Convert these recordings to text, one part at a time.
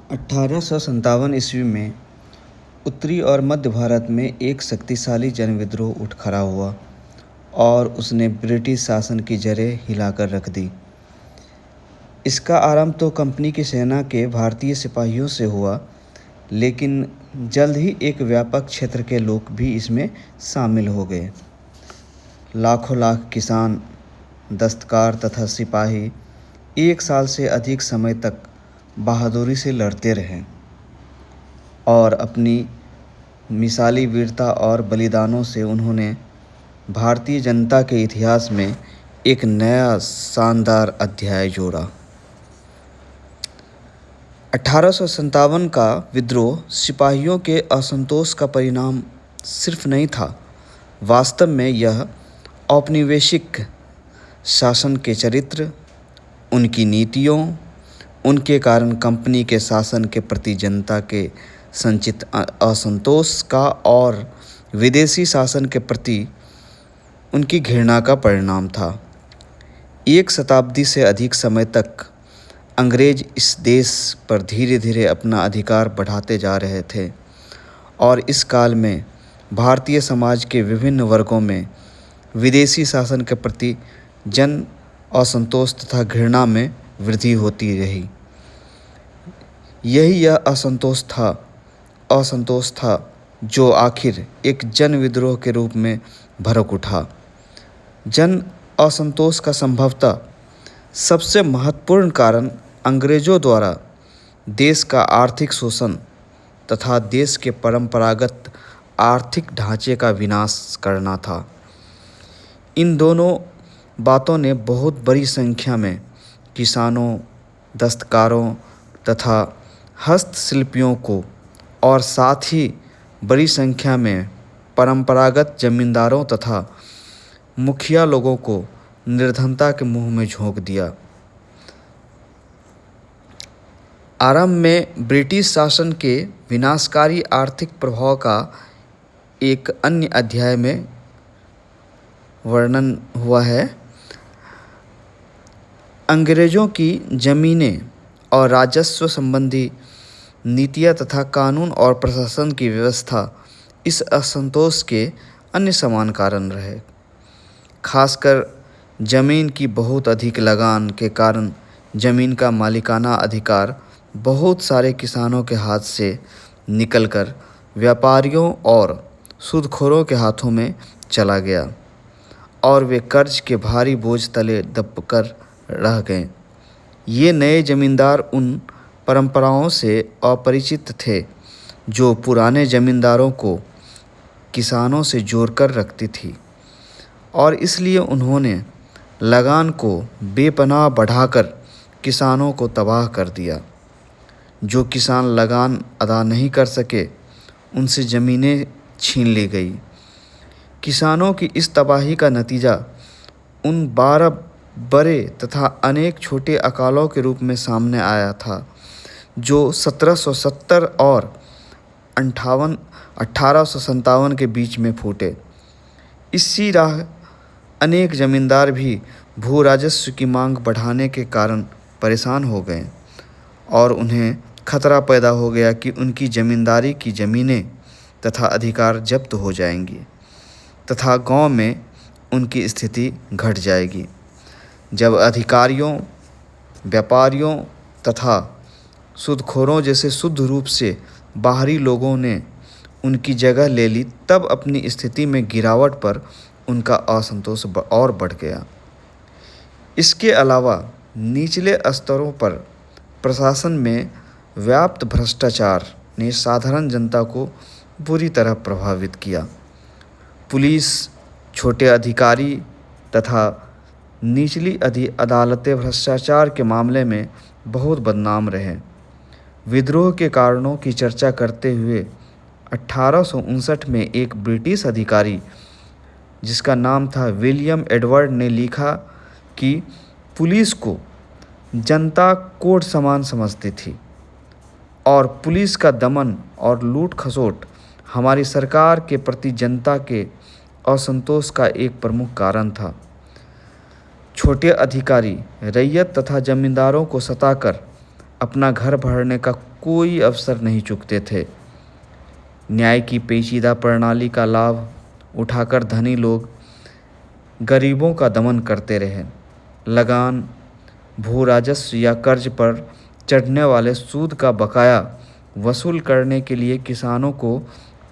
1857 ईस्वी में उत्तरी और मध्य भारत में एक शक्तिशाली जनविद्रोह उठ खड़ा हुआ और उसने ब्रिटिश शासन की जड़ें हिलाकर रख दी। इसका आरंभ तो कंपनी की सेना के भारतीय सिपाहियों से हुआ, लेकिन जल्द ही एक व्यापक क्षेत्र के लोग भी इसमें शामिल हो गए। लाखों लाख किसान, दस्तकार तथा सिपाही 1 साल से अधिक समय तक बहादुरी से लड़ते रहे और अपनी मिसाली वीरता और बलिदानों से उन्होंने भारतीय जनता के इतिहास में एक नया शानदार अध्याय जोड़ा। 1857 का विद्रोह सिपाहियों के असंतोष का परिणाम सिर्फ नहीं था, वास्तव में यह औपनिवेशिक शासन के चरित्र, उनकी नीतियों, उनके कारण कंपनी के शासन के प्रति जनता के संचित असंतोष का और विदेशी शासन के प्रति उनकी घृणा का परिणाम था। 1 शताब्दी से अधिक समय तक अंग्रेज इस देश पर धीरे धीरे अपना अधिकार बढ़ाते जा रहे थे और इस काल में भारतीय समाज के विभिन्न वर्गों में विदेशी शासन के प्रति जन असंतोष तथा घृणा में वृद्धि होती रही। यही यह असंतोष था जो आखिर एक जन विद्रोह के रूप में भड़क उठा। जन असंतोष का संभवतः सबसे महत्वपूर्ण कारण अंग्रेजों द्वारा देश का आर्थिक शोषण तथा देश के परंपरागत आर्थिक ढांचे का विनाश करना था। इन दोनों बातों ने बहुत बड़ी संख्या में किसानों, दस्तकारों तथा हस्तशिल्पियों को और साथ ही बड़ी संख्या में परंपरागत जमींदारों तथा मुखिया लोगों को निर्धनता के मुंह में झोंक दिया। आरंभ में ब्रिटिश शासन के विनाशकारी आर्थिक प्रभाव का एक अन्य अध्याय में वर्णन हुआ है। अंग्रेजों की जमीनें और राजस्व संबंधी नीतियाँ तथा कानून और प्रशासन की व्यवस्था इस असंतोष के अन्य समान कारण रहे। खासकर जमीन की बहुत अधिक लगान के कारण जमीन का मालिकाना अधिकार बहुत सारे किसानों के हाथ से निकलकर व्यापारियों और सूदखोरों के हाथों में चला गया और वे कर्ज के भारी बोझ तले दबकर रह गए। ये नए जमींदार उन परंपराओं से अपरिचित थे जो पुराने जमींदारों को किसानों से जोड़कर रखती थी और इसलिए उन्होंने लगान को बेपनाह बढ़ाकर किसानों को तबाह कर दिया। जो किसान लगान अदा नहीं कर सके, उनसे ज़मीनें छीन ली गई। किसानों की इस तबाही का नतीजा उन 12 बड़े तथा अनेक छोटे अकालों के रूप में सामने आया था जो 1770 और 1857 के बीच में फूटे। इसी राह अनेक जमींदार भी भू राजस्व की मांग बढ़ाने के कारण परेशान हो गए और उन्हें खतरा पैदा हो गया कि उनकी जमींदारी की ज़मीनें तथा अधिकार जब्त हो जाएंगी तथा गांव में उनकी स्थिति घट जाएगी। जब अधिकारियों, व्यापारियों तथा सूदखोरों जैसे शुद्ध रूप से बाहरी लोगों ने उनकी जगह ले ली, तब अपनी स्थिति में गिरावट पर उनका असंतोष और बढ़ गया। इसके अलावा निचले स्तरों पर प्रशासन में व्याप्त भ्रष्टाचार ने साधारण जनता को बुरी तरह प्रभावित किया। पुलिस, छोटे अधिकारी तथा निचली अदालतें भ्रष्टाचार के मामले में बहुत बदनाम रहे। विद्रोह के कारणों की चर्चा करते हुए 1859 में एक ब्रिटिश अधिकारी जिसका नाम था विलियम एडवर्ड ने लिखा कि पुलिस को जनता कोर्ट समान समझती थी और पुलिस का दमन और लूट खसोट हमारी सरकार के प्रति जनता के असंतोष का एक प्रमुख कारण था। छोटे अधिकारी रैयत तथा जमींदारों को सताकर अपना घर भरने का कोई अवसर नहीं चूकते थे। न्याय की पेचीदा प्रणाली का लाभ उठाकर धनी लोग गरीबों का दमन करते रहे। लगान, भू राजस्व या कर्ज पर चढ़ने वाले सूद का बकाया वसूल करने के लिए किसानों को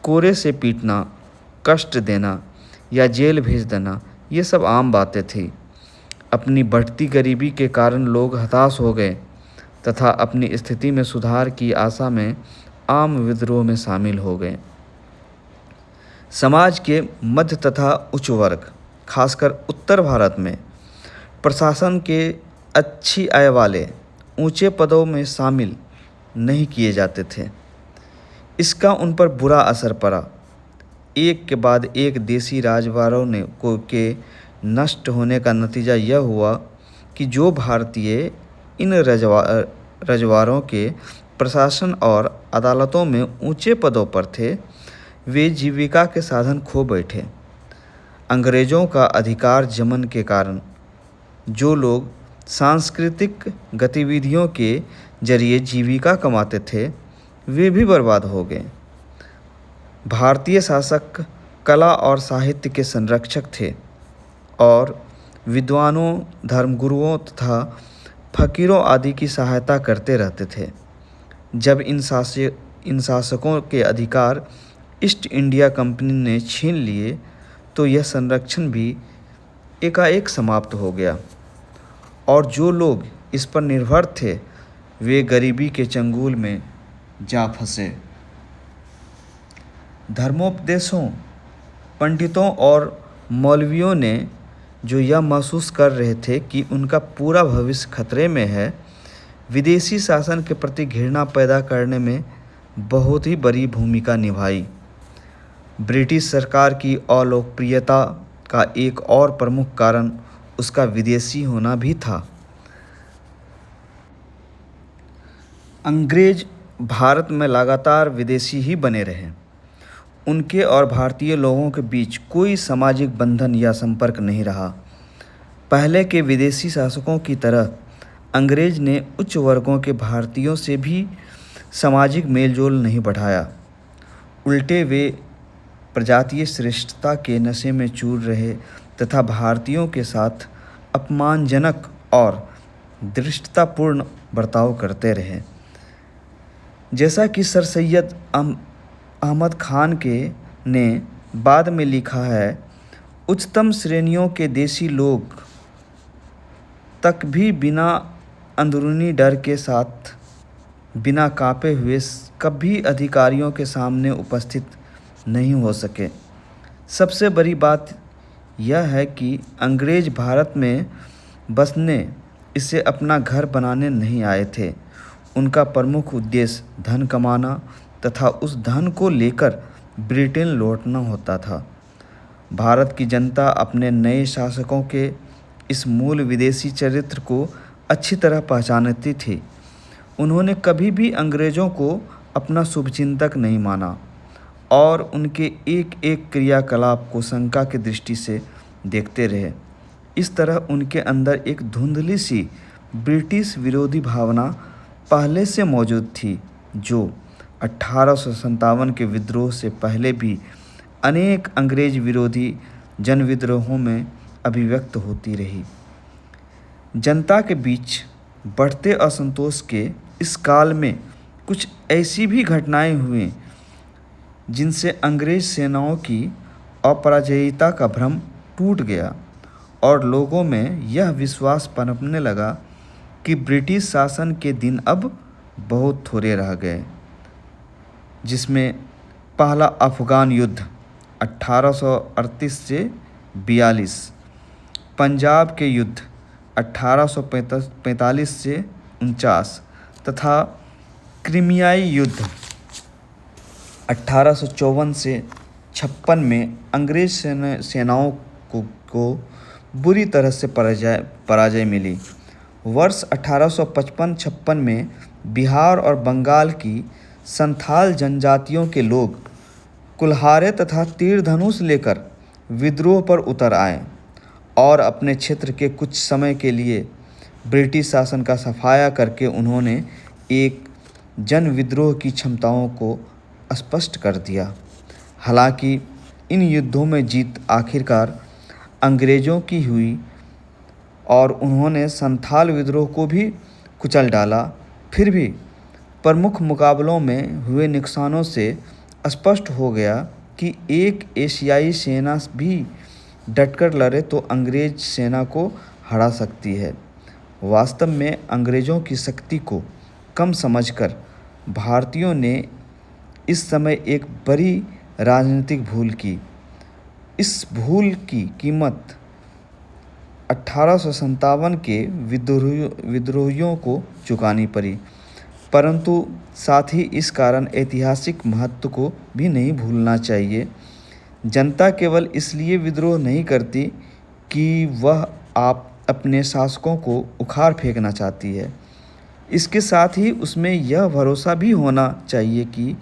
कोरे से पीटना, कष्ट देना या जेल भेज देना, ये सब आम बातें थी। अपनी बढ़ती गरीबी के कारण लोग हताश हो गए तथा अपनी स्थिति में सुधार की आशा में आम विद्रोह में शामिल हो गए। समाज के मध्य तथा उच्च वर्ग, खासकर उत्तर भारत में प्रशासन के अच्छी आय वाले ऊंचे पदों में शामिल नहीं किए जाते थे। इसका उन पर बुरा असर पड़ा। एक के बाद एक देसी राजवाड़ों के नष्ट होने का नतीजा यह हुआ कि जो भारतीय इन रजवाड़ों के प्रशासन और अदालतों में ऊंचे पदों पर थे, वे जीविका के साधन खो बैठे। अंग्रेज़ों का अधिकार जमन के कारण जो लोग सांस्कृतिक गतिविधियों के जरिए जीविका कमाते थे, वे भी बर्बाद हो गए। भारतीय शासक कला और साहित्य के संरक्षक थे और विद्वानों, धर्मगुरुओं तथा फकीरों आदि की सहायता करते रहते थे। जब इन शासकों के अधिकार ईस्ट इंडिया कंपनी ने छीन लिए तो यह संरक्षण भी एकाएक समाप्त हो गया और जो लोग इस पर निर्भर थे वे गरीबी के चंगुल में जा फंसे। धर्मोपदेशों, पंडितों और मौलवियों ने जो यह महसूस कर रहे थे कि उनका पूरा भविष्य खतरे में है, विदेशी शासन के प्रति घृणा पैदा करने में बहुत ही बड़ी भूमिका निभाई। ब्रिटिश सरकार की अलोकप्रियता का एक और प्रमुख कारण उसका विदेशी होना भी था। अंग्रेज भारत में लगातार विदेशी ही बने रहे। उनके और भारतीय लोगों के बीच कोई सामाजिक बंधन या संपर्क नहीं रहा। पहले के विदेशी शासकों की तरह अंग्रेज ने उच्च वर्गों के भारतीयों से भी सामाजिक मेलजोल नहीं बढ़ाया। उल्टे वे प्रजातीय श्रेष्ठता के नशे में चूर रहे तथा भारतीयों के साथ अपमानजनक और धृष्टतापूर्ण बर्ताव करते रहे। जैसा कि सर सैयद अहमद खान ने बाद में लिखा है, उच्चतम श्रेणियों के देसी लोग तक भी बिना अंदरूनी डर के साथ, बिना कांपे हुए कभी अधिकारियों के सामने उपस्थित नहीं हो सके। सबसे बड़ी बात यह है कि अंग्रेज भारत में बसने, इसे अपना घर बनाने नहीं आए थे। उनका प्रमुख उद्देश्य धन कमाना तथा उस धन को लेकर ब्रिटेन लौटना होता था। भारत की जनता अपने नए शासकों के इस मूल विदेशी चरित्र को अच्छी तरह पहचानती थी। उन्होंने कभी भी अंग्रेज़ों को अपना शुभचिंतक नहीं माना और उनके एक एक क्रियाकलाप को शंका की दृष्टि से देखते रहे। इस तरह उनके अंदर एक धुंधली सी ब्रिटिश विरोधी भावना पहले से मौजूद थी, जो 1857 के विद्रोह से पहले भी अनेक अंग्रेज विरोधी जनविद्रोहों में अभिव्यक्त होती रही। जनता के बीच बढ़ते असंतोष के इस काल में कुछ ऐसी भी घटनाएं हुई जिनसे अंग्रेज सेनाओं की अपराजयता का भ्रम टूट गया और लोगों में यह विश्वास पनपने लगा कि ब्रिटिश शासन के दिन अब बहुत थोड़े रह गए। जिसमें पहला अफ़गान युद्ध 1838 से 42, पंजाब के युद्ध 1845 से 49 तथा क्रीमियाई युद्ध 1854 से 56 में अंग्रेज सेनाओं को बुरी तरह से पराजय मिली। वर्ष 1855-56 में बिहार और बंगाल की संथाल जनजातियों के लोग कुल्हारे तथा तीर धनुष लेकर विद्रोह पर उतर आए और अपने क्षेत्र के कुछ समय के लिए ब्रिटिश शासन का सफाया करके उन्होंने एक जन विद्रोह की क्षमताओं को स्पष्ट कर दिया। हालांकि इन युद्धों में जीत आखिरकार अंग्रेज़ों की हुई और उन्होंने संथाल विद्रोह को भी कुचल डाला, फिर भी प्रमुख मुकाबलों में हुए नुकसानों से स्पष्ट हो गया कि एक एशियाई सेना भी डटकर लड़े तो अंग्रेज सेना को हरा सकती है। वास्तव में अंग्रेज़ों की शक्ति को कम समझकर भारतीयों ने इस समय एक बड़ी राजनीतिक भूल की। इस भूल की कीमत 1857 के विद्रोहियों को चुकानी पड़ी, परंतु साथ ही इस कारण ऐतिहासिक महत्व को भी नहीं भूलना चाहिए। जनता केवल इसलिए विद्रोह नहीं करती कि वह अपने शासकों को उखाड़ फेंकना चाहती है, इसके साथ ही उसमें यह भरोसा भी होना चाहिए कि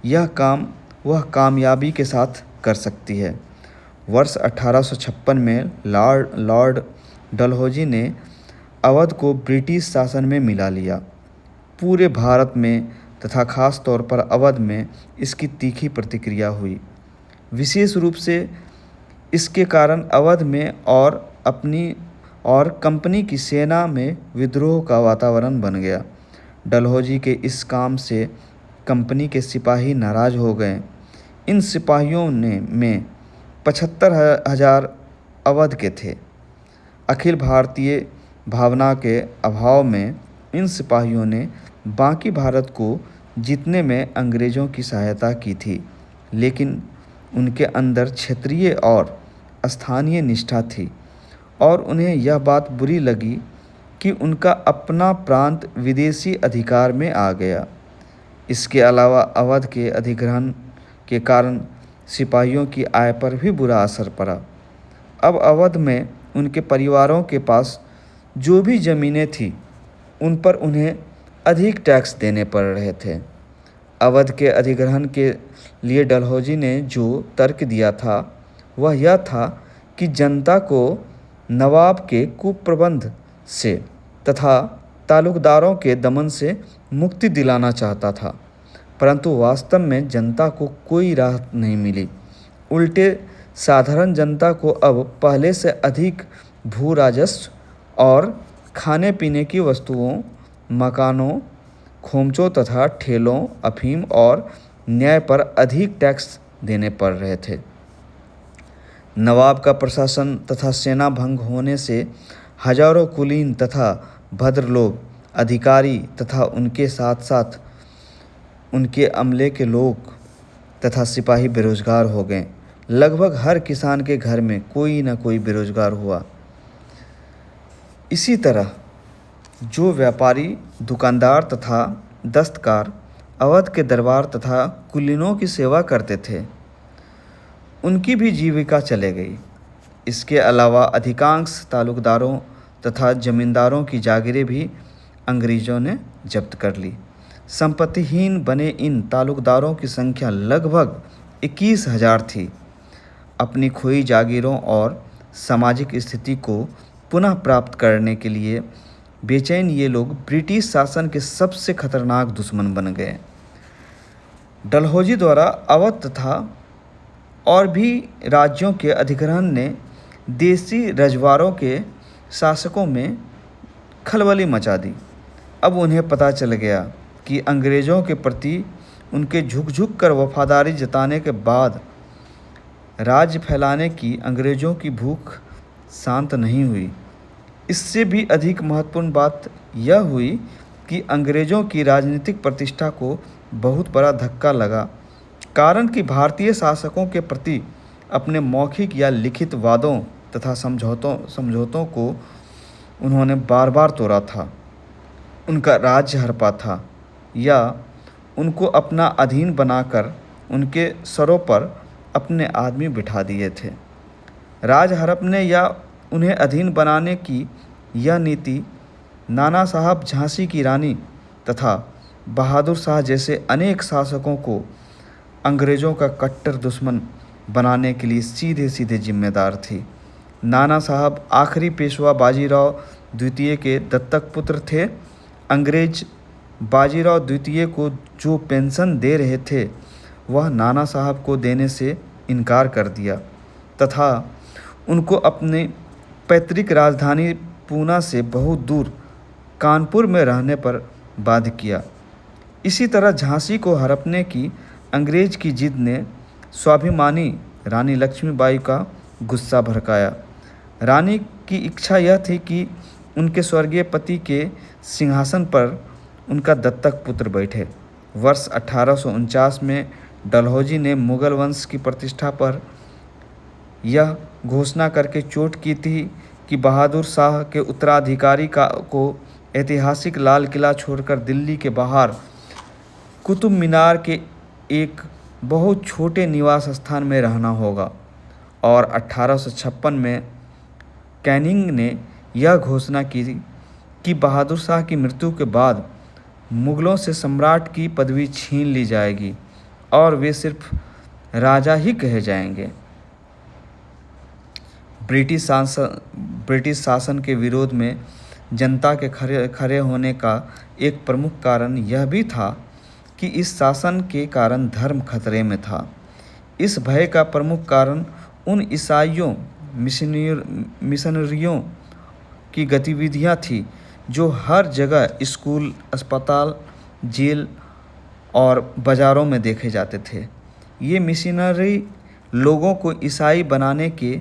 यह काम वह कामयाबी के साथ कर सकती है। वर्ष 1856 में लॉर्ड डलहौजी ने अवध को ब्रिटिश शासन में मिला लिया। पूरे भारत में तथा ख़ास तौर पर अवध में इसकी तीखी प्रतिक्रिया हुई। विशेष रूप से इसके कारण अवध में और कंपनी की सेना में विद्रोह का वातावरण बन गया। डलहौजी के इस काम से कंपनी के सिपाही नाराज़ हो गए। इन सिपाहियों में 75,000 अवध के थे। अखिल भारतीय भावना के अभाव में इन सिपाहियों ने बाकी भारत को जीतने में अंग्रेज़ों की सहायता की थी, लेकिन उनके अंदर क्षेत्रीय और स्थानीय निष्ठा थी और उन्हें यह बात बुरी लगी कि उनका अपना प्रांत विदेशी अधिकार में आ गया। इसके अलावा अवध के अधिग्रहण के कारण सिपाहियों की आय पर भी बुरा असर पड़ा। अब अवध में उनके परिवारों के पास जो भी ज़मीनें थीं, उन पर उन्हें अधिक टैक्स देने पड़ रहे थे। अवध के अधिग्रहण के लिए डलहौजी ने जो तर्क दिया था वह यह था कि जनता को नवाब के कुप्रबंध से तथा तालुकदारों के दमन से मुक्ति दिलाना चाहता था, परंतु वास्तव में जनता को कोई राहत नहीं मिली। उल्टे साधारण जनता को अब पहले से अधिक भू राजस्व और खाने पीने की वस्तुओं, मकानों, खोमचों तथा ठेलों, अफीम और न्याय पर अधिक टैक्स देने पड़ रहे थे। नवाब का प्रशासन तथा सेना भंग होने से हजारों कुलीन तथा भद्र लोग, अधिकारी तथा उनके साथ साथ उनके अमले के लोग तथा सिपाही बेरोजगार हो गए। लगभग हर किसान के घर में कोई न कोई बेरोजगार हुआ। इसी तरह जो व्यापारी, दुकानदार तथा दस्तकार अवध के दरबार तथा कुलीनों की सेवा करते थे, उनकी भी जीविका चले गई। इसके अलावा अधिकांश तालुकदारों तथा जमींदारों की जागीरें भी अंग्रेज़ों ने जब्त कर ली। संपत्तिहीन बने इन तालुकदारों की संख्या लगभग 21,000 थी। अपनी खोई जागीरों और सामाजिक स्थिति को पुनः प्राप्त करने के लिए बेचैन ये लोग ब्रिटिश शासन के सबसे खतरनाक दुश्मन बन गए। डलहौजी द्वारा अवध तथा और भी राज्यों के अधिग्रहण ने देसी रजवाड़ों के शासकों में खलबली मचा दी। अब उन्हें पता चल गया कि अंग्रेज़ों के प्रति उनके झुक कर वफादारी जताने के बाद राज्य फैलाने की अंग्रेज़ों की भूख शांत नहीं हुई। इससे भी अधिक महत्वपूर्ण बात यह हुई कि अंग्रेज़ों की राजनीतिक प्रतिष्ठा को बहुत बड़ा धक्का लगा, कारण कि भारतीय शासकों के प्रति अपने मौखिक या लिखित वादों तथा समझौतों को उन्होंने बार बार तोड़ा था। उनका राज्य हड़पा था या उनको अपना अधीन बनाकर उनके सरों पर अपने आदमी बिठा दिए थे। राज हड़पने या उन्हें अधीन बनाने की यह नीति नाना साहब झांसी की रानी तथा बहादुर शाह जैसे अनेक शासकों को अंग्रेज़ों का कट्टर दुश्मन बनाने के लिए सीधे सीधे जिम्मेदार थी। नाना साहब आखिरी पेशवा बाजीराव द्वितीय के दत्तक पुत्र थे। अंग्रेज बाजीराव द्वितीय को जो पेंशन दे रहे थे वह नाना साहब को देने से इनकार कर दिया तथा उनको अपने पैतृक राजधानी पूना से बहुत दूर कानपुर में रहने पर बाध्य किया। इसी तरह झांसी को हड़पने की अंग्रेज की जिद ने स्वाभिमानी रानी लक्ष्मीबाई का गुस्सा भड़काया। रानी की इच्छा यह थी कि उनके स्वर्गीय पति के सिंहासन पर उनका दत्तक पुत्र बैठे। वर्ष 1849 में डलहौजी ने मुगल वंश की प्रतिष्ठा पर यह घोषणा करके चोट की थी कि बहादुर शाह के उत्तराधिकारी को ऐतिहासिक लाल किला छोड़कर दिल्ली के बाहर कुतुब मीनार के एक बहुत छोटे निवास स्थान में रहना होगा। और 1856 में कैनिंग ने यह घोषणा की कि बहादुर शाह की मृत्यु के बाद मुगलों से सम्राट की पदवी छीन ली जाएगी और वे सिर्फ राजा ही कहे जाएंगे। ब्रिटिश शासन के विरोध में जनता के खड़े होने का एक प्रमुख कारण यह भी था कि इस शासन के कारण धर्म खतरे में था। इस भय का प्रमुख कारण उन ईसाइयों मिशनरियों की गतिविधियां थी जो हर जगह स्कूल, अस्पताल, जेल और बाज़ारों में देखे जाते थे। ये मिशनरी लोगों को ईसाई बनाने के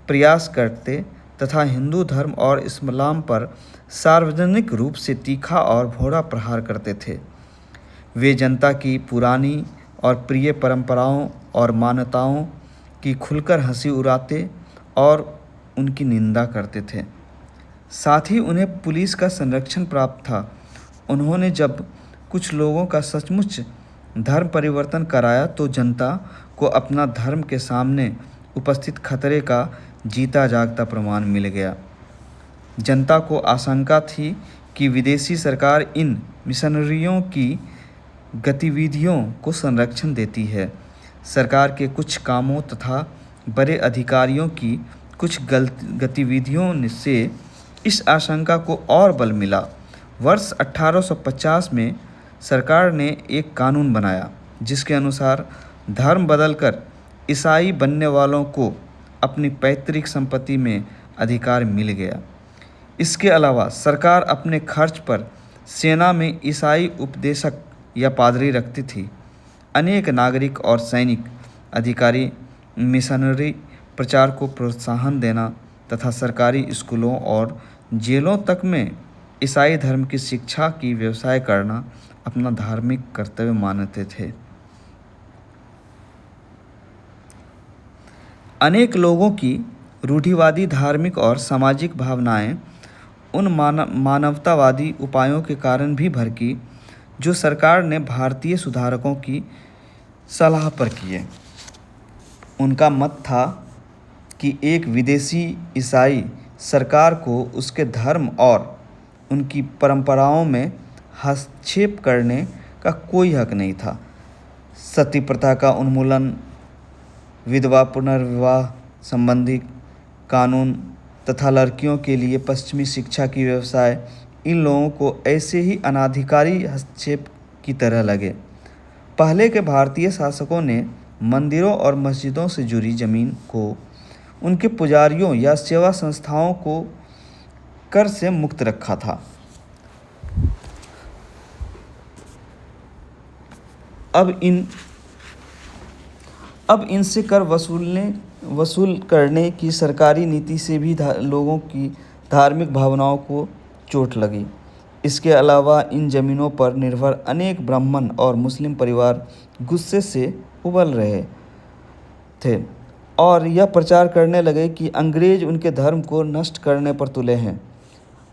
प्रयास करते तथा हिंदू धर्म और इस्लाम पर सार्वजनिक रूप से तीखा और भोरा प्रहार करते थे। वे जनता की पुरानी और प्रिय परंपराओं और मान्यताओं की खुलकर हंसी उड़ाते और उनकी निंदा करते थे। साथ ही उन्हें पुलिस का संरक्षण प्राप्त था। उन्होंने जब कुछ लोगों का सचमुच धर्म परिवर्तन कराया तो जनता को अपना धर्म के सामने उपस्थित खतरे का जीता जागता प्रमाण मिल गया। जनता को आशंका थी कि विदेशी सरकार इन मिशनरियों की गतिविधियों को संरक्षण देती है। सरकार के कुछ कामों तथा बड़े अधिकारियों की कुछ गतिविधियों से इस आशंका को और बल मिला। वर्ष 1850 में सरकार ने एक कानून बनाया जिसके अनुसार धर्म बदलकर ईसाई बनने वालों को अपनी पैतृक संपत्ति में अधिकार मिल गया। इसके अलावा सरकार अपने खर्च पर सेना में ईसाई उपदेशक या पादरी रखती थी। अनेक नागरिक और सैनिक अधिकारी मिशनरी प्रचार को प्रोत्साहन देना तथा सरकारी स्कूलों और जेलों तक में ईसाई धर्म की शिक्षा की व्यवसाय करना अपना धार्मिक कर्तव्य मानते थे। अनेक लोगों की रूढ़िवादी धार्मिक और सामाजिक भावनाएं उन मानवतावादी उपायों के कारण भी भड़की जो सरकार ने भारतीय सुधारकों की सलाह पर किए। उनका मत था कि एक विदेशी ईसाई सरकार को उसके धर्म और उनकी परंपराओं में हस्तक्षेप करने का कोई हक नहीं था। सती प्रथा का उन्मूलन, विधवा पुनर्विवाह संबंधी कानून तथा लड़कियों के लिए पश्चिमी शिक्षा की व्यवसाय इन लोगों को ऐसे ही अनाधिकारी हस्तक्षेप की तरह लगे। पहले के भारतीय शासकों ने मंदिरों और मस्जिदों से जुड़ी जमीन को उनके पुजारियों या सेवा संस्थाओं को कर से मुक्त रखा था। अब इनसे कर वसूल करने की सरकारी नीति से भी लोगों की धार्मिक भावनाओं को चोट लगी। इसके अलावा इन जमीनों पर निर्भर अनेक ब्राह्मण और मुस्लिम परिवार गुस्से से उबल रहे थे और यह प्रचार करने लगे कि अंग्रेज उनके धर्म को नष्ट करने पर तुले हैं।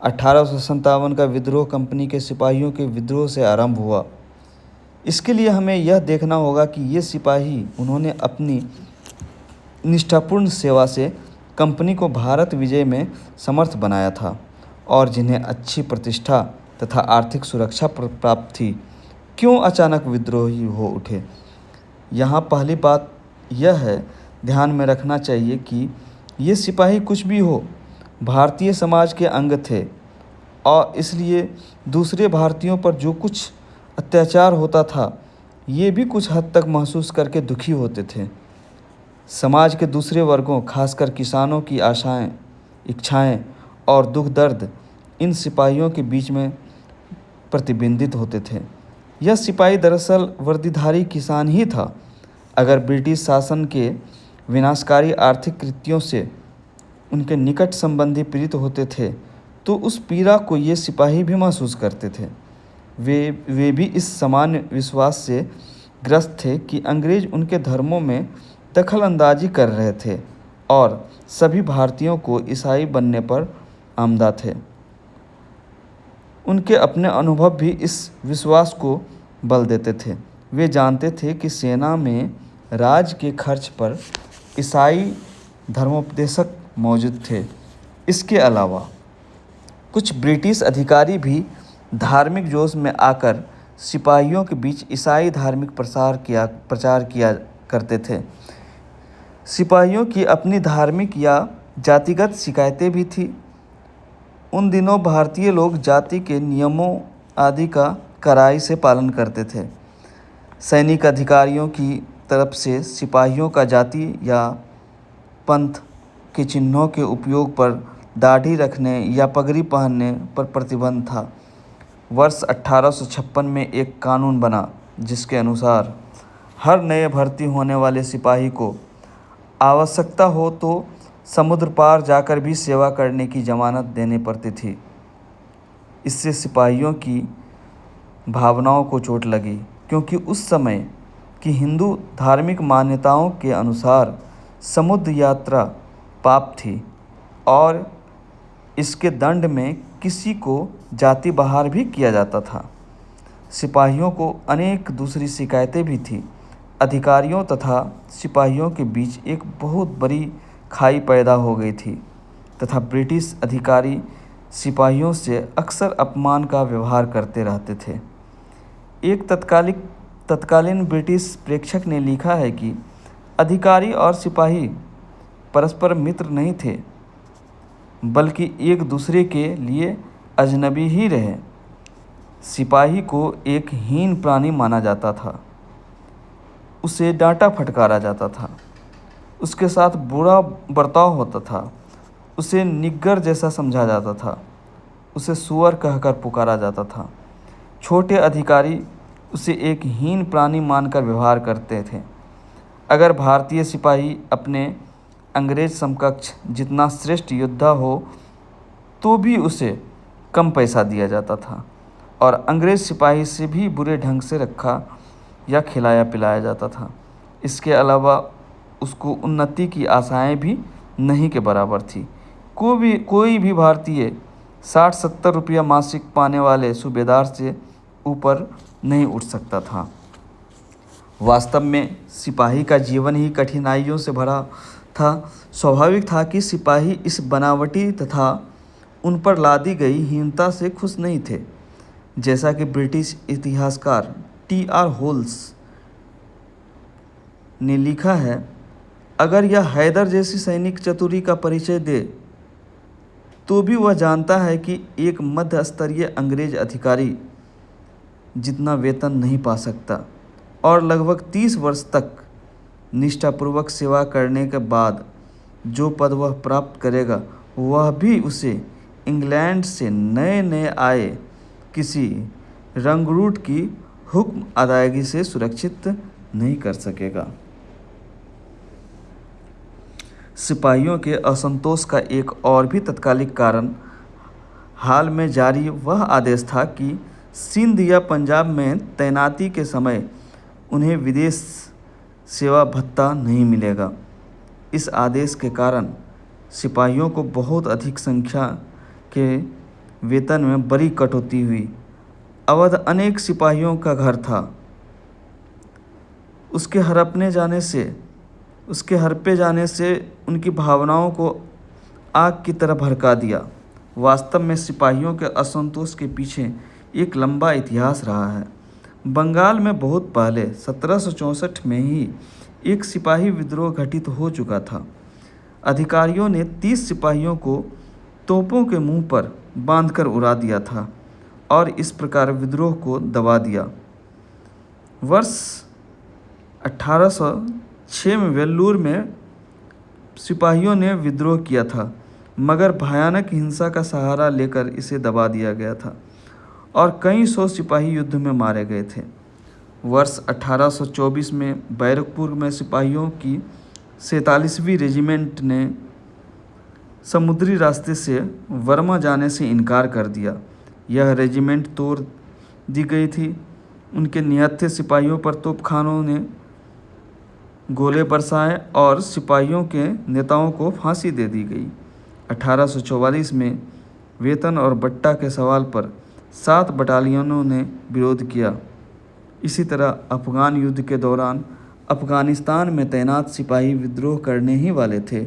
1857 का विद्रोह कंपनी के सिपाहियों के विद्रोह से आरंभ हुआ। इसके लिए हमें यह देखना होगा कि ये सिपाही उन्होंने अपनी निष्ठापूर्ण सेवा से कंपनी को भारत विजय में समर्थ बनाया था और जिन्हें अच्छी प्रतिष्ठा तथा आर्थिक सुरक्षा प्राप्त थी, क्यों अचानक विद्रोही हो उठे। यहाँ पहली बात यह है ध्यान में रखना चाहिए कि ये सिपाही कुछ भी हो भारतीय समाज के अंग थे और इसलिए दूसरे भारतीयों पर जो कुछ अत्याचार होता था, ये भी कुछ हद तक महसूस करके दुखी होते थे। समाज के दूसरे वर्गों, खासकर किसानों की आशाएं, इच्छाएं और दुख दर्द इन सिपाहियों के बीच में प्रतिबिंबित होते थे। यह सिपाही दरअसल वर्दीधारी किसान ही था। अगर ब्रिटिश शासन के विनाशकारी आर्थिक कृत्यों से उनके निकट संबंधी पीड़ित होते थे, तो उस पीड़ा को ये सिपाही भी महसूस करते थे। वे भी इस सामान्य विश्वास से ग्रस्त थे कि अंग्रेज उनके धर्मों में दखल अंदाजी कर रहे थे और सभी भारतीयों को ईसाई बनने पर आमदा थे। उनके अपने अनुभव भी इस विश्वास को बल देते थे। वे जानते थे कि सेना में राज के खर्च पर ईसाई धर्मोपदेशक मौजूद थे। इसके अलावा कुछ ब्रिटिश अधिकारी भी धार्मिक जोश में आकर सिपाहियों के बीच ईसाई धार्मिक प्रचार किया करते थे। सिपाहियों की अपनी धार्मिक या जातिगत शिकायतें भी थीं। उन दिनों भारतीय लोग जाति के नियमों आदि का कड़ाई से पालन करते थे। सैनिक अधिकारियों की तरफ से सिपाहियों का जाति या पंथ के चिन्हों के उपयोग पर, दाढ़ी रखने या पगड़ी पहनने पर प्रतिबंध था। वर्ष 1856 में एक कानून बना जिसके अनुसार हर नए भर्ती होने वाले सिपाही को आवश्यकता हो तो समुद्र पार जाकर भी सेवा करने की जमानत देनी पड़ती थी। इससे सिपाहियों की भावनाओं को चोट लगी, क्योंकि उस समय की हिंदू धार्मिक मान्यताओं के अनुसार समुद्र यात्रा पाप थी और इसके दंड में किसी को जाति बहार भी किया जाता था। सिपाहियों को अनेक दूसरी शिकायतें भी थीं। अधिकारियों तथा सिपाहियों के बीच एक बहुत बड़ी खाई पैदा हो गई थी तथा ब्रिटिश अधिकारी सिपाहियों से अक्सर अपमान का व्यवहार करते रहते थे। एक तत्कालीन ब्रिटिश प्रेक्षक ने लिखा है कि अधिकारी और सिपाही परस्पर मित्र नहीं थे, बल्कि एक दूसरे के लिए अजनबी ही रहे। सिपाही को एक हीन प्राणी माना जाता था, उसे डांटा फटकारा जाता था, उसके साथ बुरा बर्ताव होता था, उसे निग्गर जैसा समझा जाता था, उसे सुअर कहकर पुकारा जाता था। छोटे अधिकारी उसे एक हीन प्राणी मानकर व्यवहार करते थे। अगर भारतीय सिपाही अपने अंग्रेज समकक्ष जितना श्रेष्ठ योद्धा हो तो भी उसे कम पैसा दिया जाता था और अंग्रेज सिपाही से भी बुरे ढंग से रखा या खिलाया पिलाया जाता था। इसके अलावा उसको उन्नति की आशाएं भी नहीं के बराबर थी। कोई भी भारतीय 60-70 रुपया मासिक पाने वाले सूबेदार से ऊपर नहीं उठ सकता था। वास्तव में सिपाही का जीवन ही कठिनाइयों से भरा था। स्वाभाविक था कि सिपाही इस बनावटी तथा उन पर लादी गई हीनता से खुश नहीं थे। जैसा कि ब्रिटिश इतिहासकार T.R. होल्स ने लिखा है, अगर यह हैदर जैसी सैनिक चतुरी का परिचय दे तो भी वह जानता है कि एक मध्य स्तरीय अंग्रेज अधिकारी जितना वेतन नहीं पा सकता और लगभग 30 वर्ष तक निष्ठापूर्वक सेवा करने के बाद जो पद वह प्राप्त करेगा वह भी उसे इंग्लैंड से नए आए किसी रंगरूट की हुक्म अदायगी से सुरक्षित नहीं कर सकेगा। सिपाहियों के असंतोष का एक और भी तत्कालिक कारण हाल में जारी वह आदेश था कि सिंध या पंजाब में तैनाती के समय उन्हें विदेश सेवा भत्ता नहीं मिलेगा। इस आदेश के कारण सिपाहियों को बहुत अधिक संख्या के वेतन में बड़ी कटौती हुई। अवध अनेक सिपाहियों का घर था। उसके हड़पे जाने से उनकी भावनाओं को आग की तरह भड़का दिया। वास्तव में सिपाहियों के असंतोष के पीछे एक लंबा इतिहास रहा है। बंगाल में बहुत पहले 1764 में ही एक सिपाही विद्रोह घटित हो चुका था। अधिकारियों ने 30 सिपाहियों को तोपों के मुंह पर बांधकर उड़ा दिया था और इस प्रकार विद्रोह को दबा दिया। वर्ष 1806 में वेल्लूर में सिपाहियों ने विद्रोह किया था, मगर भयानक हिंसा का सहारा लेकर इसे दबा दिया गया था और कई सौ सिपाही युद्ध में मारे गए थे। वर्ष 1824 में बैरकपुर में सिपाहियों की 47वीं रेजिमेंट ने समुद्री रास्ते से वर्मा जाने से इनकार कर दिया। यह रेजिमेंट तोड़ दी गई थी। उनके निहत्थे सिपाहियों पर तोपखानों ने गोले बरसाए और सिपाहियों के नेताओं को फांसी दे दी गई। 1844 में वेतन और बट्टा के सवाल पर 7 बटालियनों ने विरोध किया। इसी तरह अफगान युद्ध के दौरान अफगानिस्तान में तैनात सिपाही विद्रोह करने ही वाले थे।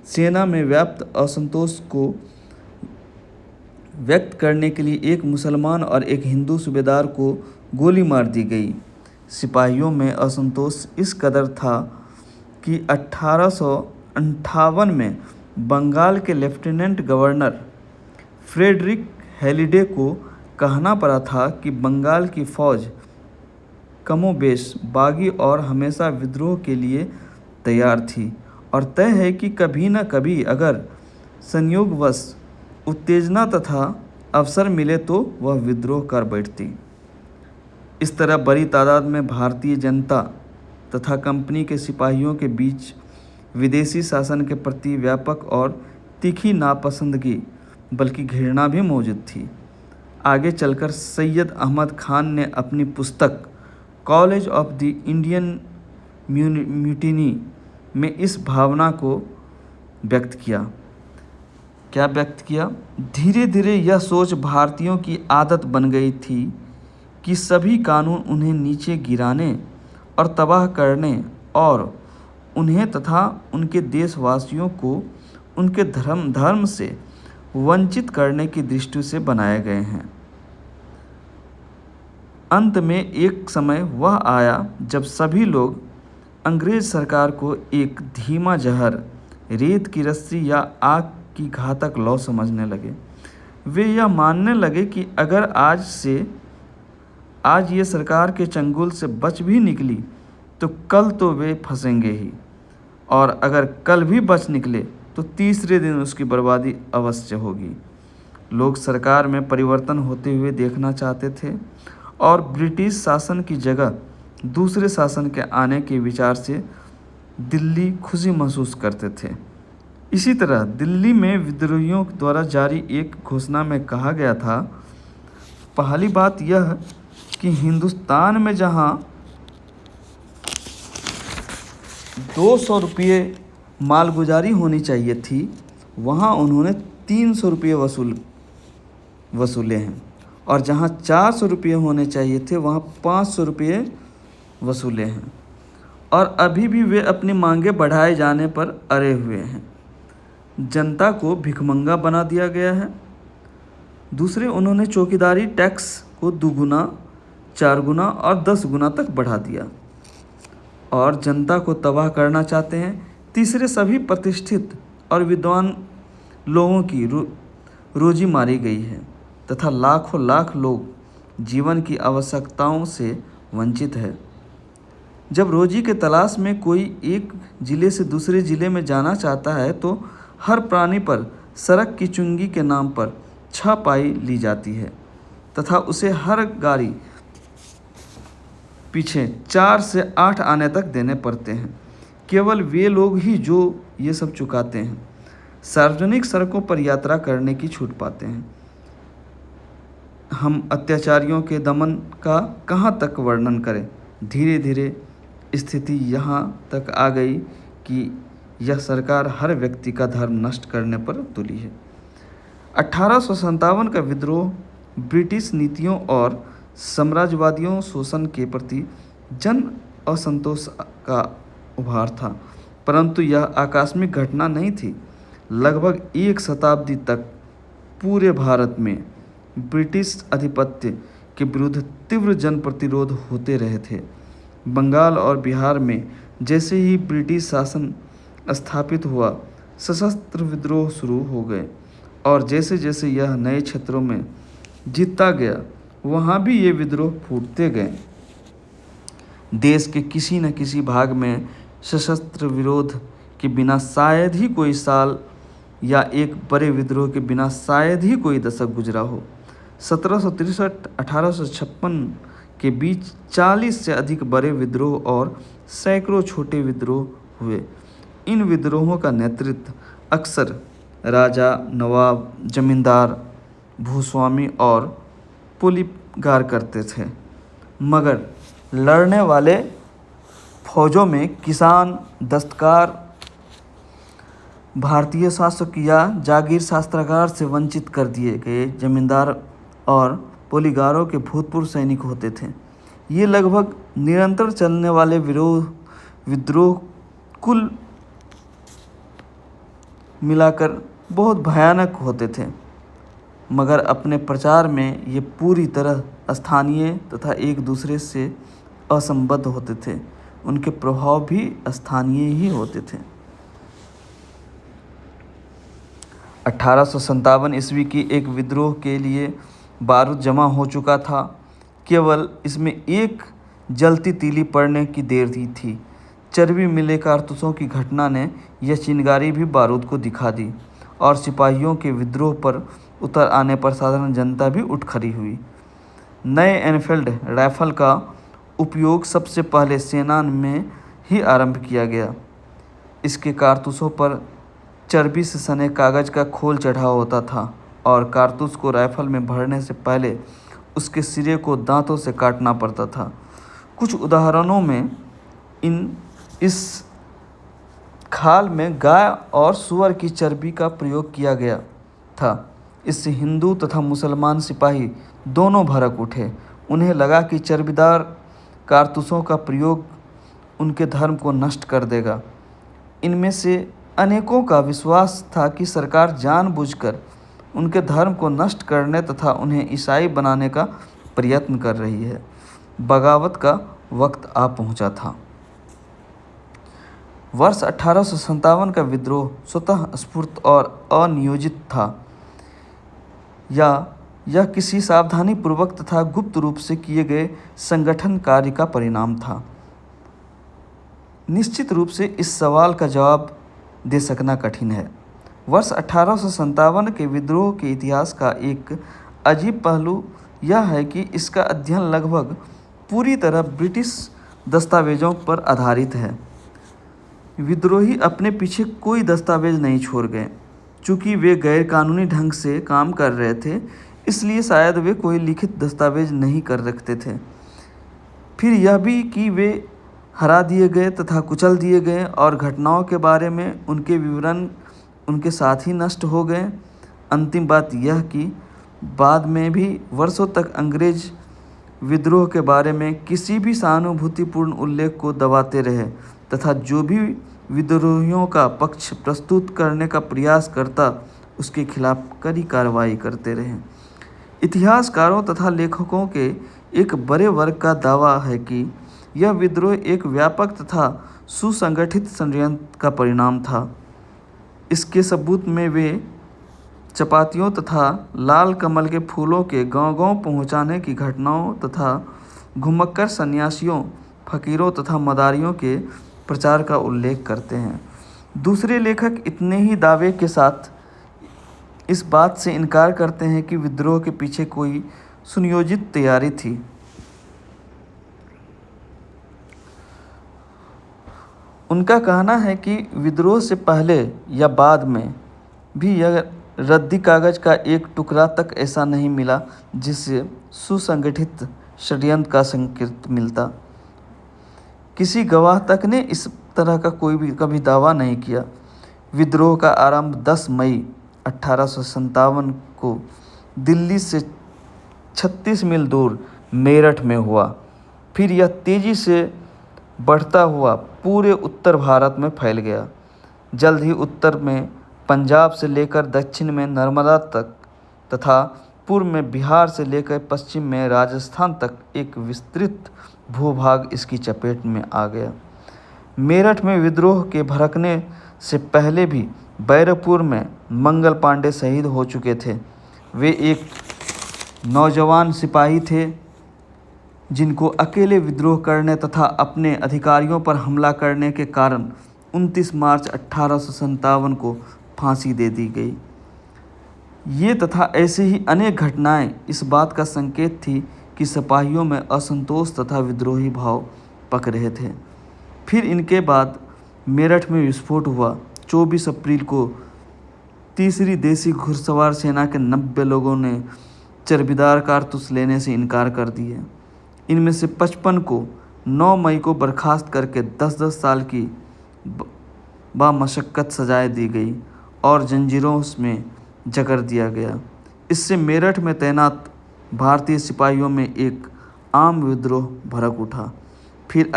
सेना में व्याप्त असंतोष को व्यक्त करने के लिए एक मुसलमान और एक हिंदू सूबेदार को गोली मार दी गई। सिपाहियों में असंतोष इस कदर था कि 1858 में बंगाल के लेफ्टिनेंट गवर्नर फ्रेडरिक हैलिडे को कहना पड़ा था कि बंगाल की फ़ौज कमोबेश बागी और हमेशा विद्रोह के लिए तैयार थी और तय है कि कभी न कभी अगर संयोगवश उत्तेजना तथा अवसर मिले तो वह विद्रोह कर बैठती। इस तरह बड़ी तादाद में भारतीय जनता तथा कंपनी के सिपाहियों के बीच विदेशी शासन के प्रति व्यापक और तीखी नापसंदगी बल्कि घृणा भी मौजूद थी। आगे चलकर सैयद अहमद खान ने अपनी पुस्तक college of the Indian mutiny में इस भावना को व्यक्त किया। क्या व्यक्त किया? धीरे धीरे यह सोच भारतीयों की आदत बन गई थी कि सभी कानून उन्हें नीचे गिराने और तबाह करने और उन्हें तथा उनके देशवासियों को उनके धर्म से वंचित करने की दृष्टि से बनाए गए हैं। अंत में एक समय वह आया जब सभी लोग अंग्रेज सरकार को एक धीमा जहर, रेत की रस्सी या आग की घातक लौ समझने लगे। वे यह मानने लगे कि अगर आज ये सरकार के चंगुल से बच भी निकली तो कल तो वे फंसेंगे ही, और अगर कल भी बच निकले तो तीसरे दिन उसकी बर्बादी अवश्य होगी। लोग सरकार में परिवर्तन होते हुए देखना चाहते थे और ब्रिटिश शासन की जगह दूसरे शासन के आने के विचार से दिल्ली खुशी महसूस करते थे। इसी तरह दिल्ली में विद्रोहियों द्वारा जारी एक घोषणा में कहा गया था, पहली बात यह कि हिंदुस्तान में जहां 200 रुपये मालगुजारी होनी चाहिए थी वहां उन्होंने 300 रुपये वसूले हैं, और जहां 400 रुपये होने चाहिए थे वहां 500 रुपये वसूले हैं, और अभी भी वे अपनी मांगे बढ़ाए जाने पर अड़े हुए हैं। जनता को भिखमंगा बना दिया गया है। दूसरे, उन्होंने चौकीदारी टैक्स को 2 गुना, 4 गुना और 10 गुना तक बढ़ा दिया और जनता को तबाह करना चाहते हैं। तीसरे, सभी प्रतिष्ठित और विद्वान लोगों की रोजी मारी गई है तथा लाखों लाख लोग जीवन की आवश्यकताओं से वंचित है। जब रोजी के तलाश में कोई एक ज़िले से दूसरे ज़िले में जाना चाहता है तो हर प्राणी पर सड़क की चुंगी के नाम पर 6 पाई ली जाती है तथा उसे हर गाड़ी पीछे 4 से 8 आने तक देने पड़ते हैं। केवल वे लोग ही जो ये सब चुकाते हैं सार्वजनिक सड़कों पर यात्रा करने की छूट पाते हैं। हम अत्याचारियों के दमन का कहाँ तक वर्णन करें। धीरे धीरे स्थिति यहाँ तक आ गई कि यह सरकार हर व्यक्ति का धर्म नष्ट करने पर तुली है। 1857 का विद्रोह ब्रिटिश नीतियों और साम्राज्यवादियों शोषण के प्रति जन असंतोष का उभार था, परंतु यह आकस्मिक घटना नहीं थी। लगभग 1 शताब्दी तक पूरे भारत में ब्रिटिश आधिपत्य के विरुद्ध तीव्र जन प्रतिरोध होते रहे थे। बंगाल और बिहार में जैसे ही ब्रिटिश शासन स्थापित हुआ, सशस्त्र विद्रोह शुरू हो गए और जैसे जैसे यह नए क्षेत्रों में जीतता गया वहाँ भी ये विद्रोह फूटते गए। देश के किसी न किसी भाग में सशस्त्र विरोध के बिना शायद ही कोई साल या एक बड़े विद्रोह के बिना शायद ही कोई दशक गुजरा हो। 1763-1856 के बीच 40 से अधिक बड़े विद्रोह और सैकड़ों छोटे विद्रोह हुए। इन विद्रोहों का नेतृत्व अक्सर राजा, नवाब, जमींदार, भूस्वामी और पुलिगार करते थे, मगर लड़ने वाले फौजों में किसान, दस्तकार, भारतीय शासक या जागीर शास्त्रागार से वंचित कर दिए गए जमींदार और पुलिगारों के भूतपूर्व सैनिक होते थे। ये लगभग निरंतर चलने वाले विद्रोह कुल मिलाकर बहुत भयानक होते थे, मगर अपने प्रचार में ये पूरी तरह स्थानीय तथा एक दूसरे से असंबद्ध होते थे। उनके प्रभाव भी स्थानीय ही होते थे। 1857 ईस्वी की एक विद्रोह के लिए बारूद जमा हो चुका था। केवल इसमें एक जलती तीली पड़ने की देर ही थी। चर्बी मिले कारतूसों की घटना ने यह चिंगारी भी बारूद को दिखा दी और सिपाहियों के विद्रोह पर उतर आने पर साधारण जनता भी उठ खड़ी हुई। नए एनफील्ड राइफल का उपयोग सबसे पहले सेना में ही आरंभ किया गया। इसके कारतूसों पर चर्बी से सने कागज़ का खोल चढ़ा होता था और कारतूस को राइफल में भरने से पहले उसके सिरे को दांतों से काटना पड़ता था। कुछ उदाहरणों में इस खाल में गाय और सूअर की चर्बी का प्रयोग किया गया था। इससे हिंदू तथा मुसलमान सिपाही दोनों भड़क उठे। उन्हें लगा कि चर्बीदार कारतूसों का प्रयोग उनके धर्म को नष्ट कर देगा। इनमें से अनेकों का विश्वास था कि सरकार जानबूझकर उनके धर्म को नष्ट करने तथा उन्हें ईसाई बनाने का प्रयत्न कर रही है। बगावत का वक्त आ पहुंचा था। वर्ष 1857 का विद्रोह स्वतः स्फूर्त और अनियोजित था, या यह किसी सावधानीपूर्वक तथा गुप्त रूप से किए गए संगठन कार्य का परिणाम था। निश्चित रूप से इस सवाल का जवाब दे सकना कठिन है। वर्ष 1857 के विद्रोह के इतिहास का एक अजीब पहलू यह है कि इसका अध्ययन लगभग पूरी तरह ब्रिटिश दस्तावेजों पर आधारित है। विद्रोही अपने पीछे कोई दस्तावेज नहीं छोड़ गए। चूँकि वे गैरकानूनी ढंग से काम कर रहे थे, इसलिए शायद वे कोई लिखित दस्तावेज नहीं कर रखते थे। फिर यह भी कि वे हरा दिए गए तथा कुचल दिए गए और घटनाओं के बारे में उनके विवरण उनके साथ ही नष्ट हो गए। अंतिम बात यह कि बाद में भी वर्षों तक अंग्रेज विद्रोह के बारे में किसी भी सहानुभूतिपूर्ण उल्लेख को दबाते रहे तथा जो भी विद्रोहियों का पक्ष प्रस्तुत करने का प्रयास करता उसके खिलाफ कड़ी कार्रवाई करते रहे। इतिहासकारों तथा लेखकों के एक बड़े वर्ग का दावा है कि यह विद्रोह एक व्यापक तथा सुसंगठित षड्यंत्र का परिणाम था। इसके सबूत में वे चपातियों तथा लाल कमल के फूलों के गांव-गांव पहुंचाने की घटनाओं तथा घुमक्कर सन्यासियों, फकीरों तथा मदारियों के प्रचार का उल्लेख करते हैं। दूसरे लेखक इतने ही दावे के साथ इस बात से इनकार करते हैं कि विद्रोह के पीछे कोई सुनियोजित तैयारी थी। उनका कहना है कि विद्रोह से पहले या बाद में भी यह रद्दी कागज़ का एक टुकड़ा तक ऐसा नहीं मिला जिससे सुसंगठित षड्यंत्र का संकेत मिलता। किसी गवाह तक ने इस तरह का कभी दावा नहीं किया। विद्रोह का आरंभ 10 मई 1857 को दिल्ली से 36 मील दूर मेरठ में हुआ। फिर यह तेज़ी से बढ़ता हुआ पूरे उत्तर भारत में फैल गया। जल्द ही उत्तर में पंजाब से लेकर दक्षिण में नर्मदा तक तथा पूर्व में बिहार से लेकर पश्चिम में राजस्थान तक एक विस्तृत भूभाग इसकी चपेट में आ गया। मेरठ में विद्रोह के भड़कने से पहले भी बैरकपुर में मंगल पांडे शहीद हो चुके थे। वे एक नौजवान सिपाही थे जिनको अकेले विद्रोह करने तथा अपने अधिकारियों पर हमला करने के कारण 29 मार्च 1857 को फांसी दे दी गई। ये तथा ऐसे ही अनेक घटनाएं इस बात का संकेत थी कि सिपाहियों में असंतोष तथा विद्रोही भाव पक रहे थे। फिर इनके बाद मेरठ में विस्फोट हुआ। 24 अप्रैल को तीसरी देसी घुड़सवार सेना के 90 लोगों ने चर्बीदार कारतूस लेने से इनकार कर दिए। इनमें से 55 को 9 मई को बर्खास्त करके 10-10 साल की बामशक्कत सजाएं दी गई और जंजीरों में जकड़ दिया गया। इससे मेरठ में तैनात भारतीय सिपाहियों में एक आम विद्रोह भड़क उठा। फिर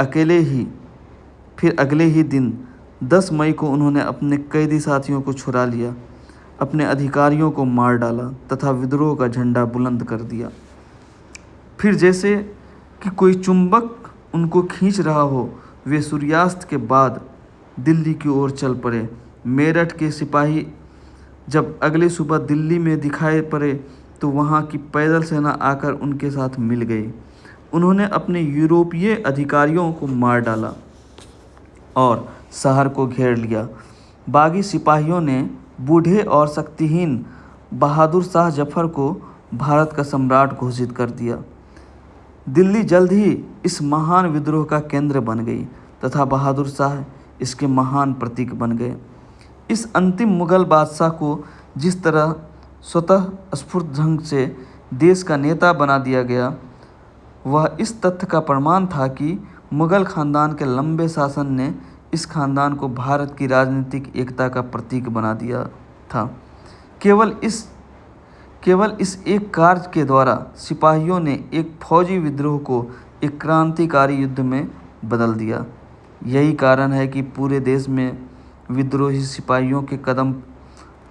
अगले ही दिन 10 मई को उन्होंने अपने कैदी साथियों को छुड़ा लिया, अपने अधिकारियों को मार डाला तथा विद्रोह का झंडा बुलंद कर दिया। फिर जैसे कि कोई चुंबक उनको खींच रहा हो, वे सूर्यास्त के बाद दिल्ली की ओर चल पड़े। मेरठ के सिपाही जब अगले सुबह दिल्ली में दिखाई पड़े तो वहाँ की पैदल सेना आकर उनके साथ मिल गई। उन्होंने अपने यूरोपीय अधिकारियों को मार डाला और शहर को घेर लिया। बागी सिपाहियों ने बूढ़े और शक्तिहीन बहादुर शाह जफर को भारत का सम्राट घोषित कर दिया। दिल्ली जल्द ही इस महान विद्रोह का केंद्र बन गई तथा बहादुर शाह इसके महान प्रतीक बन गए। इस अंतिम मुगल बादशाह को जिस तरह स्वतः स्फूर्त ढंग से देश का नेता बना दिया गया, वह इस तथ्य का प्रमाण था कि मुगल खानदान के लंबे शासन ने इस खानदान को भारत की राजनीतिक एकता का प्रतीक बना दिया था। केवल इस एक कार्य के द्वारा सिपाहियों ने एक फौजी विद्रोह को एक क्रांतिकारी युद्ध में बदल दिया। यही कारण है कि पूरे देश में विद्रोही सिपाहियों के कदम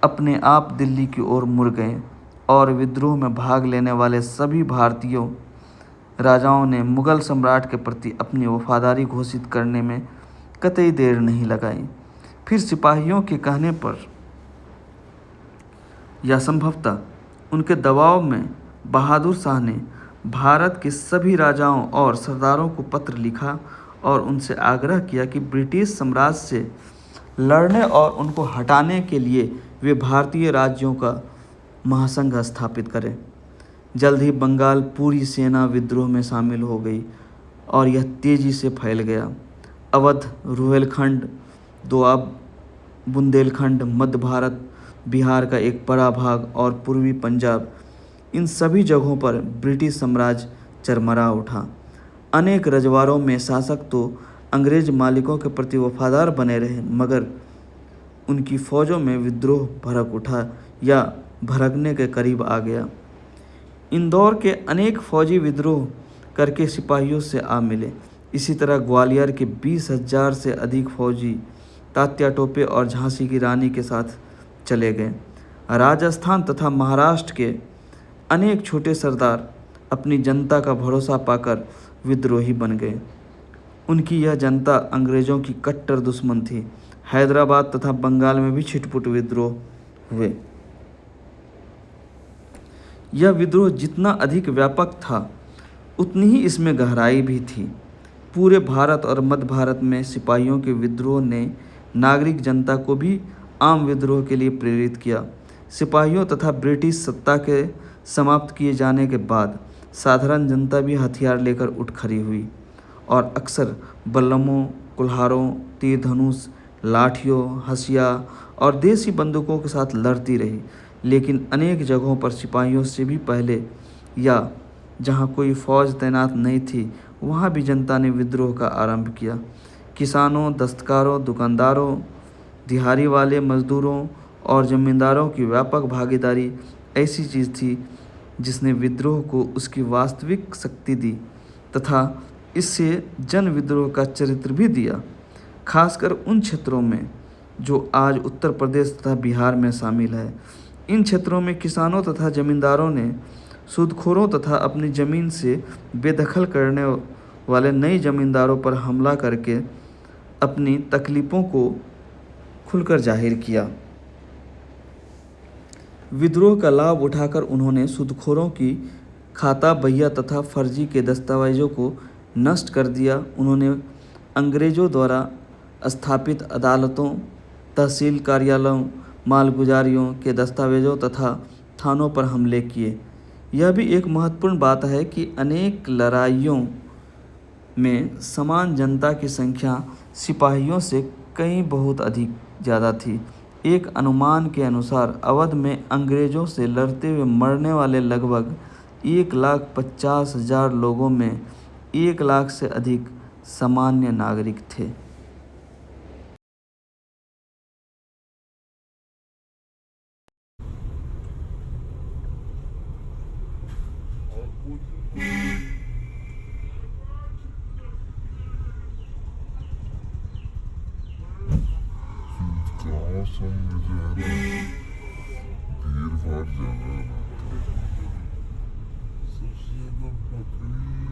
अपने आप दिल्ली की ओर मुड़ गए और विद्रोह में भाग लेने वाले सभी भारतीयों राजाओं ने मुगल सम्राट के प्रति अपनी वफादारी घोषित करने में कतई देर नहीं लगाई। फिर सिपाहियों के कहने पर या संभवतः उनके दबाव में बहादुर शाह ने भारत के सभी राजाओं और सरदारों को पत्र लिखा और उनसे आग्रह किया कि ब्रिटिश साम्राज्य से लड़ने और उनको हटाने के लिए वे भारतीय राज्यों का महासंघ स्थापित करें। जल्द ही बंगाल पूरी सेना विद्रोह में शामिल हो गई और यह तेज़ी से फैल गया। अवध, रुहेलखंड, दोआब, बुंदेलखंड, मध्य भारत, बिहार का एक बड़ा भाग और पूर्वी पंजाब, इन सभी जगहों पर ब्रिटिश साम्राज्य चरमरा उठा। अनेक रजवाड़ों में शासक तो अंग्रेज मालिकों के प्रति वफादार बने रहे, मगर उनकी फ़ौजों में विद्रोह भड़क उठा या भड़कने के करीब आ गया। इंदौर के अनेक फौजी विद्रोह करके सिपाहियों से आ मिले। इसी तरह ग्वालियर के 20,000 से अधिक फौजी तात्या टोपे और झांसी की रानी के साथ चले गए। राजस्थान तथा महाराष्ट्र के अनेक छोटे सरदार अपनी जनता का भरोसा पाकर विद्रोही बन गए। उनकी यह जनता अंग्रेज़ों की कट्टर दुश्मन थी। हैदराबाद तथा बंगाल में भी छिटपुट विद्रोह हुए। यह विद्रोह जितना अधिक व्यापक था, उतनी ही इसमें गहराई भी थी। पूरे भारत और मध्य भारत में सिपाहियों के विद्रोह ने नागरिक जनता को भी आम विद्रोह के लिए प्रेरित किया। सिपाहियों तथा ब्रिटिश सत्ता के समाप्त किए जाने के बाद साधारण जनता भी हथियार लेकर उठ खड़ी हुई और अक्सर बल्लमों, कुल्हारों, तीर धनुष, लाठियों, हसिया और देसी बंदूकों के साथ लड़ती रही। लेकिन अनेक जगहों पर सिपाहियों से भी पहले या जहां कोई फौज तैनात नहीं थी, वहां भी जनता ने विद्रोह का आरंभ किया। किसानों, दस्तकारों, दुकानदारों, दिहाड़ी वाले मजदूरों और जमींदारों की व्यापक भागीदारी ऐसी चीज़ थी जिसने विद्रोह को उसकी वास्तविक शक्ति दी तथा इससे जन विद्रोह का चरित्र भी दिया। खासकर उन क्षेत्रों में जो आज उत्तर प्रदेश तथा बिहार में शामिल है। इन क्षेत्रों में किसानों तथा जमींदारों ने सूदखोरों तथा अपनी ज़मीन से बेदखल करने वाले नए जमींदारों पर हमला करके अपनी तकलीफ़ों को खुलकर जाहिर किया। विद्रोह का लाभ उठाकर उन्होंने सूदखोरों की खाता बहिया तथा फर्जी के दस्तावेजों को नष्ट कर दिया। उन्होंने अंग्रेजों द्वारा स्थापित अदालतों, तहसील कार्यालयों, मालगुजारियों के दस्तावेजों तथा थानों पर हमले किए। यह भी एक महत्वपूर्ण बात है कि अनेक लड़ाइयों में समान जनता की संख्या सिपाहियों से कई बहुत अधिक ज़्यादा थी। एक अनुमान के अनुसार अवध में अंग्रेजों से लड़ते हुए मरने वाले लगभग 1,50,000 लोगों में 1 लाख से अधिक सामान्य नागरिक थे। गाँव सब में जो है ना भीड़ भाड़ ज्यादा है ना, सबसे ज्यादा बकरी